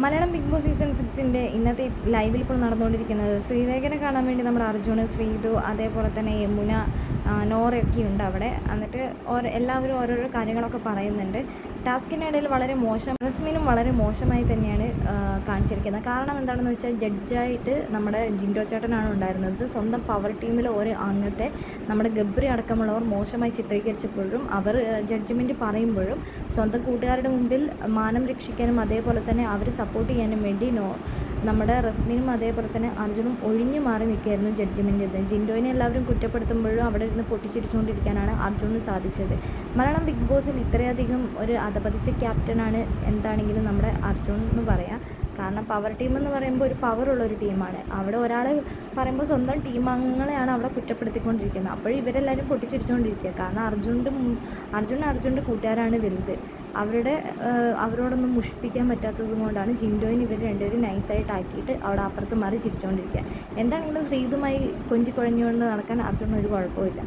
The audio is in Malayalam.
മലയാളം ബിഗ് ബോസ് സീസൺ 6ൻ്റെ ഇന്നത്തെ ലൈവിൽ ഇപ്പോൾ നടന്നുകൊണ്ടിരിക്കുന്നത് ശ്രീലേഖനെ കാണാൻ വേണ്ടി നമ്മുടെ അർജുന്, ശ്രീതു, അതേപോലെ തന്നെ യമുന, നോറയൊക്കെ ഉണ്ട് അവിടെ. എന്നിട്ട് എല്ലാവരും ഓരോരോ കാര്യങ്ങളൊക്കെ പറയുന്നുണ്ട്. ടാസ്കിൻ്റെ ഇടയിൽ വളരെ മോശം, റസ്മിനും വളരെ മോശമായി തന്നെയാണ് കാണിച്ചിരിക്കുന്നത്. കാരണം എന്താണെന്ന് വെച്ചാൽ ജഡ്ജായിട്ട് നമ്മുടെ ജിൻഡോ ചേട്ടനാണ് ഉണ്ടായിരുന്നത്. സ്വന്തം പവർ ടീമിലെ ഒരു അംഗത്തെ നമ്മുടെ ഗബ്രി അടക്കമുള്ളവർ മോശമായി ചിത്രീകരിച്ചപ്പോഴും അവർ ജഡ്ജ്മെൻറ്റ് പറയുമ്പോഴും സ്വന്തം കൂട്ടുകാരുടെ മുമ്പിൽ മാനം രക്ഷിക്കാനും അതേപോലെ തന്നെ അവർ സപ്പോർട്ട് ചെയ്യാനും വേണ്ടി നമ്മുടെ റസ്മിനും അതേപോലെ തന്നെ അർജുനും ഒഴിഞ്ഞു മാറി നിൽക്കുകയായിരുന്നു ജഡ്ജ്മെൻറ്റ്. ജിൻഡോയിനെ എല്ലാവരും കുറ്റപ്പെടുത്തുമ്പോഴും അവിടെ ഇരുന്ന് പൊട്ടിച്ചിരിച്ചുകൊണ്ടിരിക്കാനാണ് അർജുനന് സാധിച്ചത്. മലയാളം ബിഗ് ബോസിൽ ഇത്രയധികം ഒരു അധപതിച്ച ക്യാപ്റ്റനാണ് എന്താണെങ്കിലും നമ്മുടെ അർജുൻ എന്ന് പറയാം. കാരണം പവർ ടീം എന്ന് പറയുമ്പോൾ ഒരു പവറുള്ളൊരു ടീമാണ്. അവിടെ ഒരാൾ പറയുമ്പോൾ സ്വന്തം ടീം അംഗങ്ങളെയാണ് അവിടെ കുറ്റപ്പെടുത്തിക്കൊണ്ടിരിക്കുന്നത്. അപ്പോഴും ഇവരെല്ലാവരും പൊട്ടിച്ചിരിച്ചുകൊണ്ടിരിക്കുക. കാരണം അർജുൻ്റെ കൂട്ടുകാരാണ് വലുത്. അവരോടൊന്നും മുഷിപ്പിക്കാൻ പറ്റാത്തത് കൊണ്ടാണ് ജിൻഡോയിന് ഇവർ രണ്ടുപേരും നൈസായിട്ടാക്കിയിട്ട് അവിടെ അപ്പുറത്ത് മാറി ചിരിച്ചുകൊണ്ടിരിക്കുക. എന്താണെങ്കിലും ശ്രീതുമായി കൊഞ്ചി കുഴഞ്ഞുകൊണ്ട് നടക്കാൻ അർജുനൊരു കുഴപ്പമില്ല.